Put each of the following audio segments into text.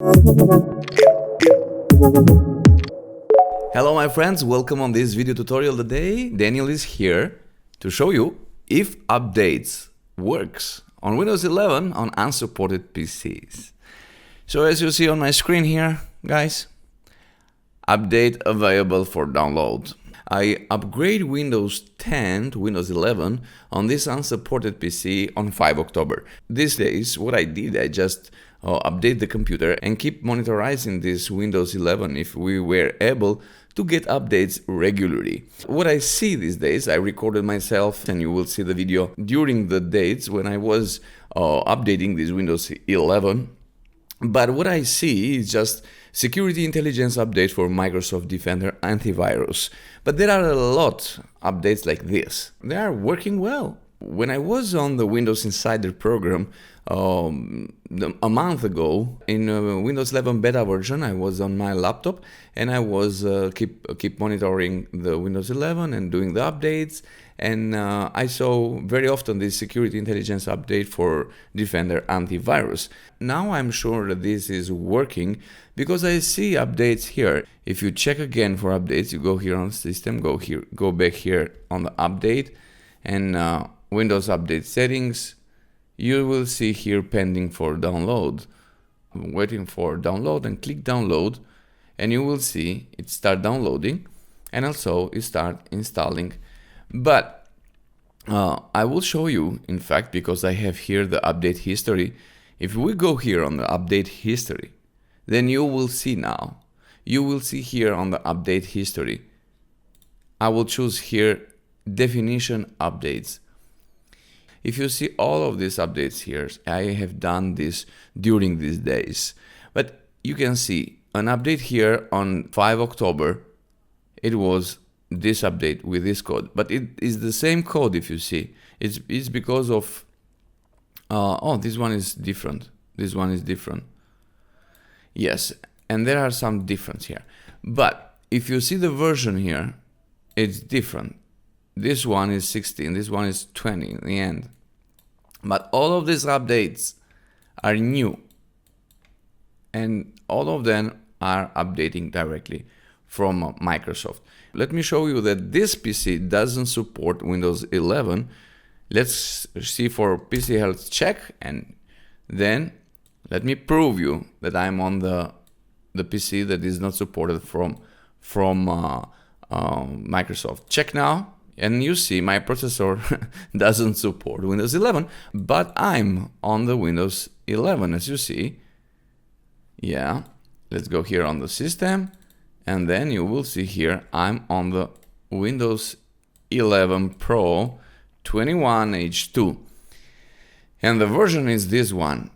Hello my friends, welcome on this video tutorial today. Daniel is here to show you if updates works on Windows 11 on unsupported PCs. So as you see on my screen here, guys, update available for download. I upgrade Windows 10 to Windows 11 on this unsupported PC on 5 October. These days, what I did, I just update the computer and keep monitoring this Windows 11 if we were able to get updates regularly. What I see these days, I recorded myself and you will see the video during the dates when I was updating this Windows 11. But what I see is just security intelligence update for Microsoft Defender Antivirus. But there are a lot of updates like this. They are working well. When I was on the Windows Insider program a month ago in Windows 11 beta version, I was on my laptop and I was keep monitoring the Windows 11 and doing the updates. And I saw very often this security intelligence update for Defender Antivirus. Now I'm sure that this is working because I see updates here. If you check again for updates, you go here on System, go back here on the Update and Windows Update Settings. You will see here pending for download. I'm waiting for download and click download and you will see it start downloading and also it start installing. But I will show you, in fact, because I have here the update history. If we go here on the update history, then you will see now. You will see here on the update history. I will choose here definition updates. If you see all of these updates here, I have done this during these days. But you can see an update here on 5 October. It was this update with this code, but it is the same code. If you see, it's because of this one is different, this one is different, yes, and there are some difference here. But if you see the version here, it's different. This one is 16, this one is 20 in the end, but all of these updates are new and all of them are updating directly from Microsoft. Let me show you that this PC doesn't support Windows 11. Let's see for PC health check and then let me prove you that I'm on the PC that is not supported from Microsoft. Check now and you see my processor doesn't support Windows 11, but I'm on the Windows 11 as you see. Yeah, let's go here on the system. And then you will see here, I'm on the Windows 11 Pro 21H2. And the version is this one,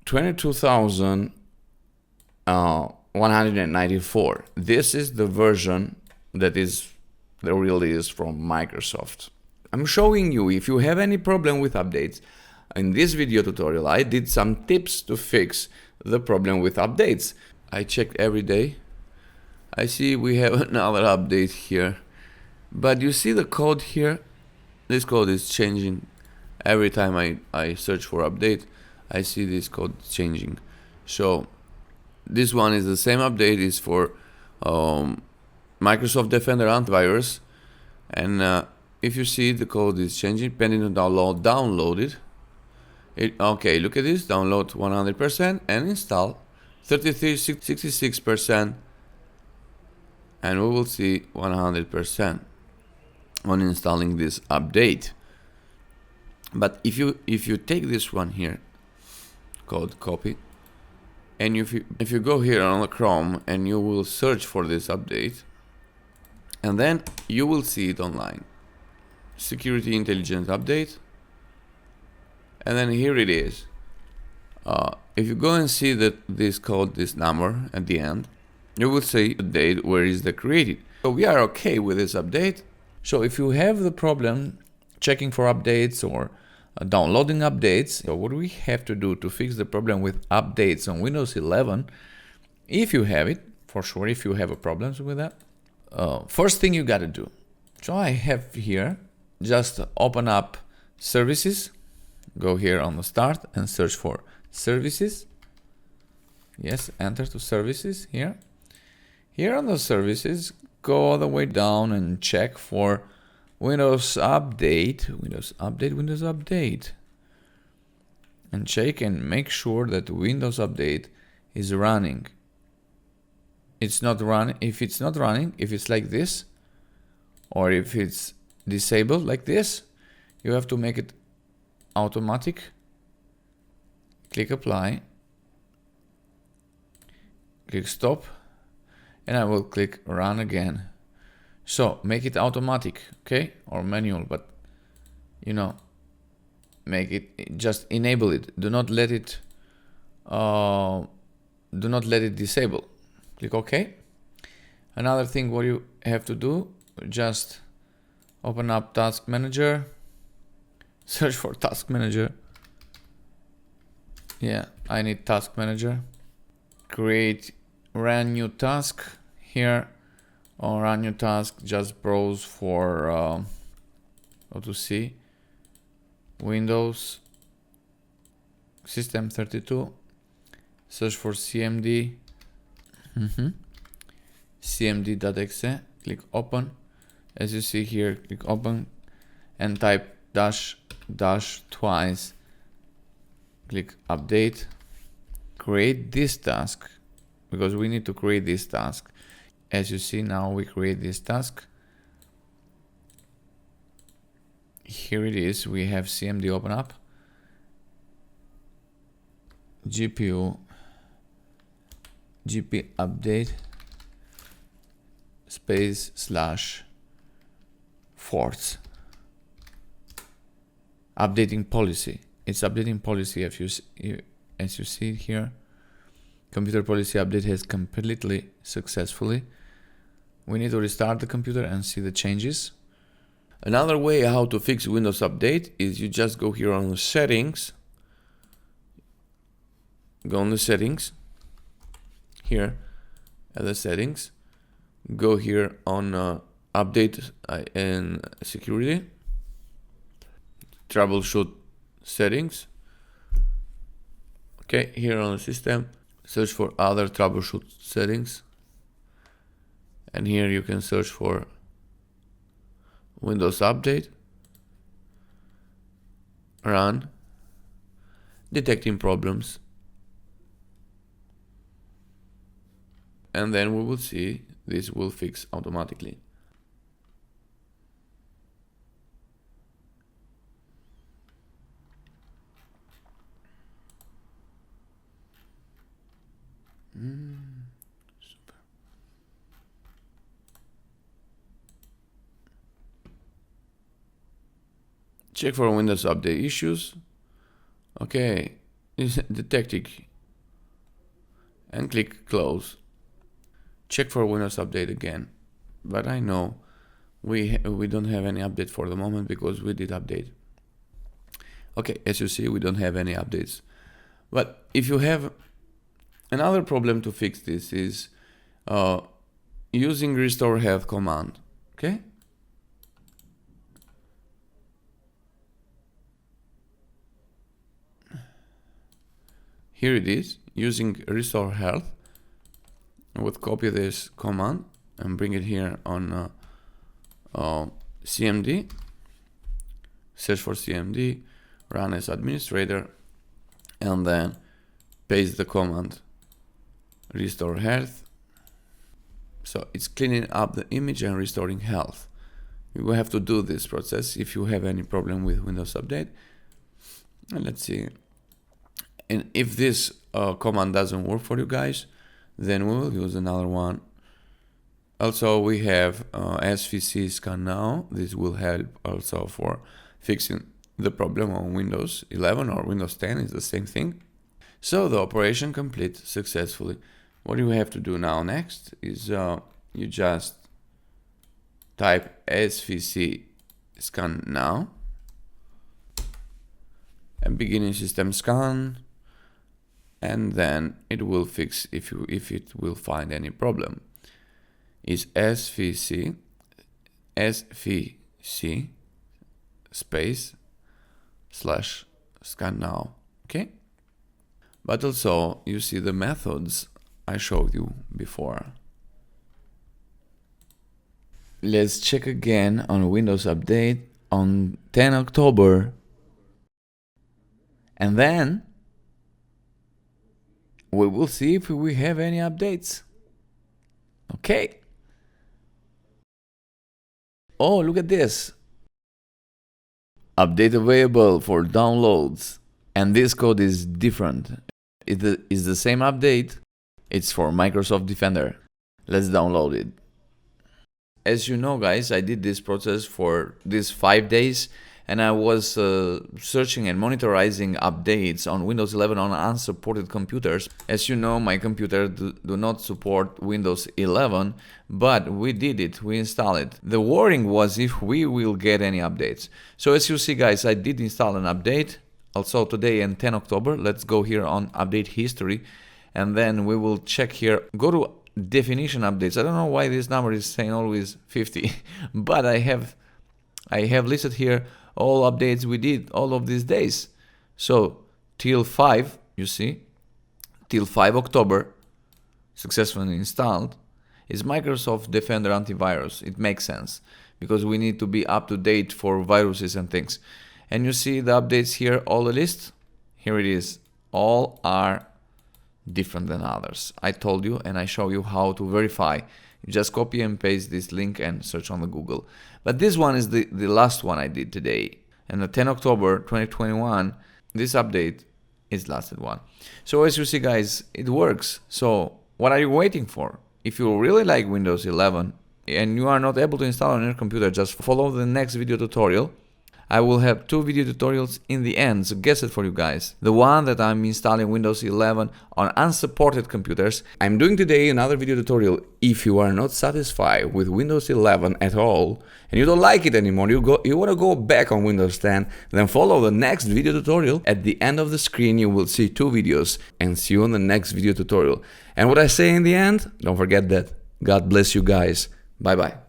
22,194. This is the version that is the release from Microsoft. I'm showing you if you have any problem with updates. In this video tutorial, I did some tips to fix the problem with updates. I checked every day. I see we have another update here, but you see the code here. This code is changing every time I search for update. I see this code changing. So this one is the same update, is for Microsoft Defender Antivirus, and if you see the code is changing pending to download it. Okay, look at this, download 100% and install 66%. And we will see 100% on installing this update. But if you take this one here, code copy, and if you go here on the Chrome and you will search for this update, and then you will see it online, security intelligence update, and then here it is. If you go and see that this code, this number at the end, you will see the date where is the created. So we are okay with this update. So if you have the problem checking for updates or downloading updates, so what do we have to do to fix the problem with updates on Windows 11? If you have it, for sure, if you have a problems with that, first thing you got to do. So I have here, just open up services, go here on the start and search for services. Yes, enter to services here. Here on the services, go all the way down and check for Windows Update, Windows Update. And check and make sure that Windows Update is running. It's not running. If it's not running, if it's like this, or if it's disabled like this, you have to make it automatic. Click apply. Click stop. And I will click run again. So make it automatic, okay? Or manual, but you know, make it, just enable it. Do not let it disable. Click OK. Another thing what you have to do, just open up Task Manager, search for Task Manager. Yeah, I need Task Manager. Create run new task here, or run new task. Just browse for how to see Windows System 32. Search for CMD. cmd.exe. Click open. As you see here, click open and type dash twice. Click update. Create this task, because we need to create this task. As you see now, we create this task. Here it is. We have CMD open up. GP update space / forts. Updating policy. It's updating policy. As you see here, computer policy update has completely successfully. We need to restart the computer and see the changes. Another way how to fix Windows Update is you just go here on the settings. Go on the settings. Here at the settings. Go here on update and security. Troubleshoot settings. Okay, here on the system, search for other troubleshoot settings. And here you can search for Windows Update, run, detecting problems. And then we will see this will fix automatically. Super. Check for Windows Update issues. Okay, detecting, and click close. Check for Windows Update again, but I know we don't have any update for the moment because we did update. Okay, as you see, we don't have any updates. But if you have another problem to fix this is using restore health command. Okay. Here it is, using restore health. I would copy this command and bring it here on CMD. Search for CMD, run as administrator, and then paste the command restore health. So it's cleaning up the image and restoring health. You will have to do this process if you have any problem with Windows Update. And let's see. And if this command doesn't work for you guys, then we will use another one. Also, we have SVC scan now. This will help also for fixing the problem on Windows 11 or Windows 10. It's the same thing. So the operation complete successfully. What you have to do now next is you just type SVC scan now and beginning system scan, and then it will fix if it will find any problem. Is SVC space / scan now. Okay. But also you see the methods I showed you before. Let's check again on Windows Update on 10 October. And then we will see if we have any updates. Okay. Oh, look at this. Update available for downloads. And this code is different. It is the same update. It's for Microsoft Defender. Let's download it. As you know, guys, I did this process for these 5 days, and I was searching and monitoring updates on Windows 11 on unsupported computers. As you know, my computer do not support Windows 11, but we did it, we installed it. The worrying was if we will get any updates. So as you see, guys, I did install an update. Also today and 10 October, let's go here on update history, and then we will check here, go to definition updates. I don't know why this number is saying always 50, but I have listed here all updates we did all of these days. So till 5, you see, till 5 October, successfully installed, is Microsoft Defender Antivirus. It makes sense because we need to be up to date for viruses and things. And you see the updates here, all the list. Here it is. All are different than others. I told you, and I show you how to verify. You just copy and paste this link and search on the Google. But this one is the last one I did today. And the 10 October 2021, this update is the last one. So as you see, guys, it works. So what are you waiting for? If you really like Windows 11 and you are not able to install on your computer, just follow the next video tutorial. I will have 2 video tutorials in the end, so guess it for you guys. The one that I'm installing Windows 11 on unsupported computers. I'm doing today another video tutorial. If you are not satisfied with Windows 11 at all, and you don't like it anymore, you want to go back on Windows 10, then follow the next video tutorial. At the end of the screen you will see 2 videos, and see you on the next video tutorial. And what I say in the end, don't forget that. God bless you guys. Bye bye.